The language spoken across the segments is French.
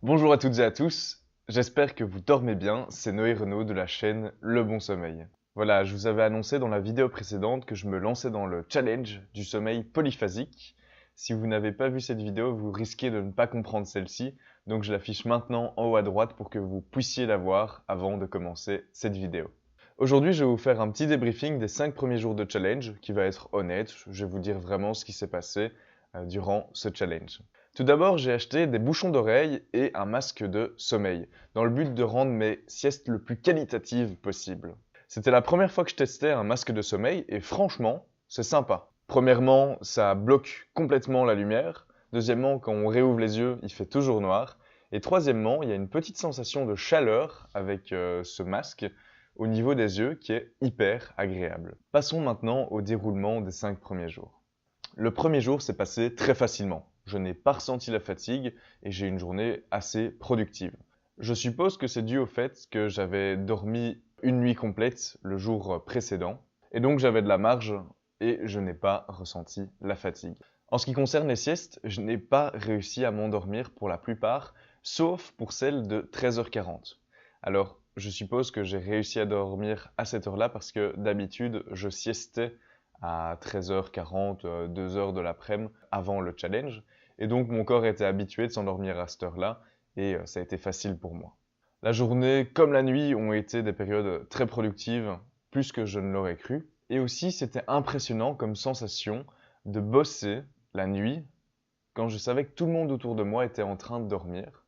Bonjour à toutes et à tous, j'espère que vous dormez bien, c'est Noé Renaud de la chaîne Le Bon Sommeil. Voilà, je vous avais annoncé dans la vidéo précédente que je me lançais dans le challenge du sommeil polyphasique. Si vous n'avez pas vu cette vidéo, vous risquez de ne pas comprendre celle-ci, donc je l'affiche maintenant en haut à droite pour que vous puissiez la voir avant de commencer cette vidéo. Aujourd'hui, je vais vous faire un petit débriefing des 5 premiers jours de challenge qui va être honnête, je vais vous dire vraiment ce qui s'est passé durant ce challenge. Tout d'abord, j'ai acheté des bouchons d'oreilles et un masque de sommeil, dans le but de rendre mes siestes le plus qualitatives possible. C'était la première fois que je testais un masque de sommeil et franchement, c'est sympa. Premièrement, ça bloque complètement la lumière. Deuxièmement, quand on réouvre les yeux, il fait toujours noir. Et troisièmement, il y a une petite sensation de chaleur avec ce masque au niveau des yeux qui est hyper agréable. Passons maintenant au déroulement des 5 premiers jours. Le premier jour s'est passé très facilement. Je n'ai pas ressenti la fatigue et j'ai une journée assez productive. Je suppose que c'est dû au fait que j'avais dormi une nuit complète le jour précédent et donc j'avais de la marge et je n'ai pas ressenti la fatigue. En ce qui concerne les siestes, je n'ai pas réussi à m'endormir pour la plupart, sauf pour celle de 13h40. Alors, je suppose que j'ai réussi à dormir à cette heure-là parce que d'habitude, je siestais à 13h40, 2h de l'après-midi avant le challenge. Et donc mon corps était habitué de s'endormir à cette heure-là et ça a été facile pour moi. La journée comme la nuit ont été des périodes très productives, plus que je ne l'aurais cru. Et aussi c'était impressionnant comme sensation de bosser la nuit quand je savais que tout le monde autour de moi était en train de dormir.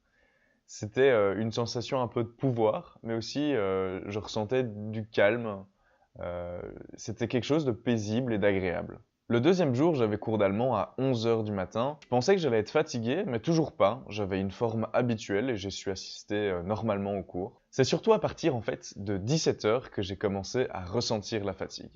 C'était une sensation un peu de pouvoir, mais aussi je ressentais du calme. C'était quelque chose de paisible et d'agréable. Le deuxième jour, j'avais cours d'allemand à 11h du matin. Je pensais que j'allais être fatigué, mais toujours pas. J'avais une forme habituelle et j'ai su assister normalement au cours. C'est surtout à partir en fait de 17h que j'ai commencé à ressentir la fatigue.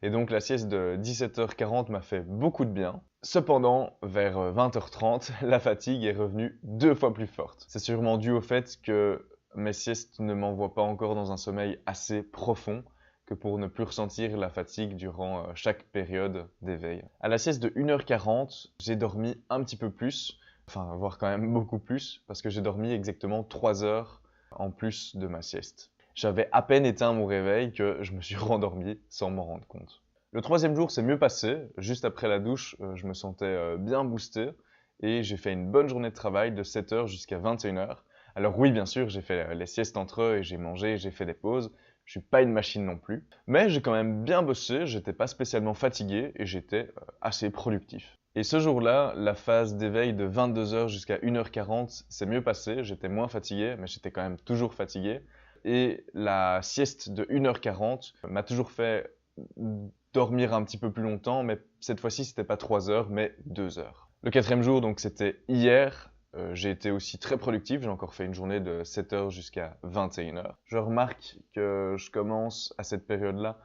Et donc la sieste de 17h40 m'a fait beaucoup de bien. Cependant, vers 20h30, la fatigue est revenue 2 fois plus forte. C'est sûrement dû au fait que mes siestes ne m'envoient pas encore dans un sommeil assez profond que pour ne plus ressentir la fatigue durant chaque période d'éveil. À la sieste de 1h40, j'ai dormi un petit peu plus, enfin voire quand même beaucoup plus, parce que j'ai dormi exactement 3 heures en plus de ma sieste. J'avais à peine éteint mon réveil que je me suis rendormi sans m'en rendre compte. Le troisième jour s'est mieux passé. Juste après la douche, je me sentais bien boosté et j'ai fait une bonne journée de travail de 7h jusqu'à 21h. Alors oui, bien sûr, j'ai fait les siestes entre eux et j'ai mangé, j'ai fait des pauses. Je suis pas une machine non plus. Mais j'ai quand même bien bossé, j'étais pas spécialement fatigué et j'étais assez productif. Et ce jour-là, la phase d'éveil de 22h jusqu'à 1h40 s'est mieux passée. J'étais moins fatigué, mais j'étais quand même toujours fatigué. Et la sieste de 1h40 m'a toujours fait dormir un petit peu plus longtemps, mais cette fois-ci, c'était pas 3 heures, mais 2 heures. Le quatrième jour, donc c'était hier. J'ai été aussi très productif, j'ai encore fait une journée de 7h jusqu'à 21h. Je remarque que je commence à cette période-là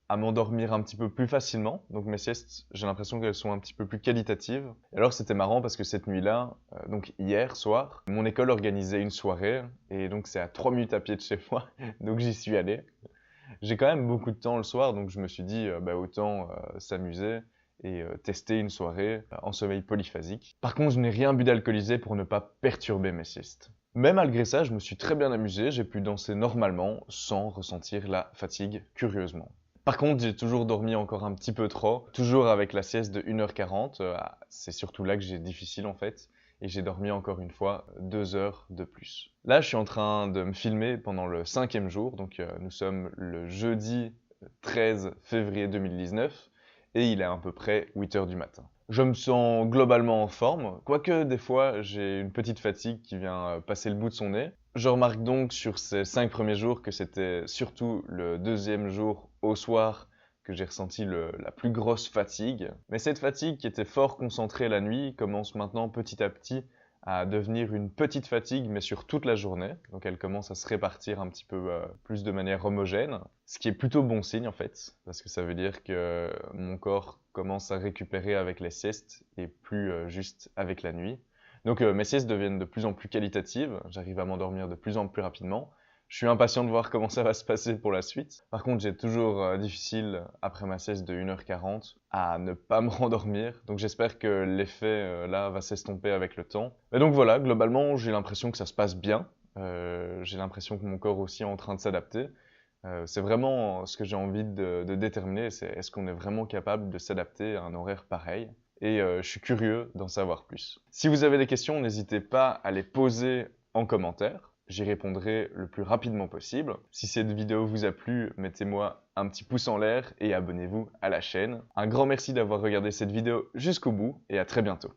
à m'endormir un petit peu plus facilement, donc mes siestes, j'ai l'impression qu'elles sont un petit peu plus qualitatives. Et alors c'était marrant parce que cette nuit-là, donc hier soir, mon école organisait une soirée, et donc c'est à 3 minutes à pied de chez moi, donc j'y suis allé. J'ai quand même beaucoup de temps le soir, donc je me suis dit autant s'amuser et tester une soirée en sommeil polyphasique. Par contre, je n'ai rien bu d'alcoolisé pour ne pas perturber mes siestes. Mais malgré ça, je me suis très bien amusé, j'ai pu danser normalement sans ressentir la fatigue, curieusement. Par contre, j'ai toujours dormi encore un petit peu trop, toujours avec la sieste de 1h40, c'est surtout là que j'ai difficile en fait, et j'ai dormi encore une fois 2 heures de plus. Là, je suis en train de me filmer pendant le 5e jour, donc nous sommes le jeudi 13 février 2019, et il est à peu près 8h du matin. Je me sens globalement en forme, quoique des fois j'ai une petite fatigue qui vient passer le bout de son nez. Je remarque donc sur ces 5 premiers jours que c'était surtout le deuxième jour au soir que j'ai ressenti la plus grosse fatigue. Mais cette fatigue qui était fort concentrée la nuit commence maintenant petit à petit à devenir une petite fatigue, mais sur toute la journée. Donc elle commence à se répartir un petit peu plus de manière homogène, ce qui est plutôt bon signe en fait, parce que ça veut dire que mon corps commence à récupérer avec les siestes et plus juste avec la nuit. Donc mes siestes deviennent de plus en plus qualitatives, j'arrive à m'endormir de plus en plus rapidement. Je suis impatient de voir comment ça va se passer pour la suite. Par contre, j'ai toujours difficile, après ma sieste de 1h40, à ne pas me rendormir. Donc j'espère que l'effet là va s'estomper avec le temps. Mais donc voilà, globalement, j'ai l'impression que ça se passe bien. J'ai l'impression que mon corps aussi est en train de s'adapter. C'est vraiment ce que j'ai envie de déterminer, c'est est-ce qu'on est vraiment capable de s'adapter à un horaire pareil. Et je suis curieux d'en savoir plus. Si vous avez des questions, n'hésitez pas à les poser en commentaire. J'y répondrai le plus rapidement possible. Si cette vidéo vous a plu, mettez-moi un petit pouce en l'air et abonnez-vous à la chaîne. Un grand merci d'avoir regardé cette vidéo jusqu'au bout et à très bientôt.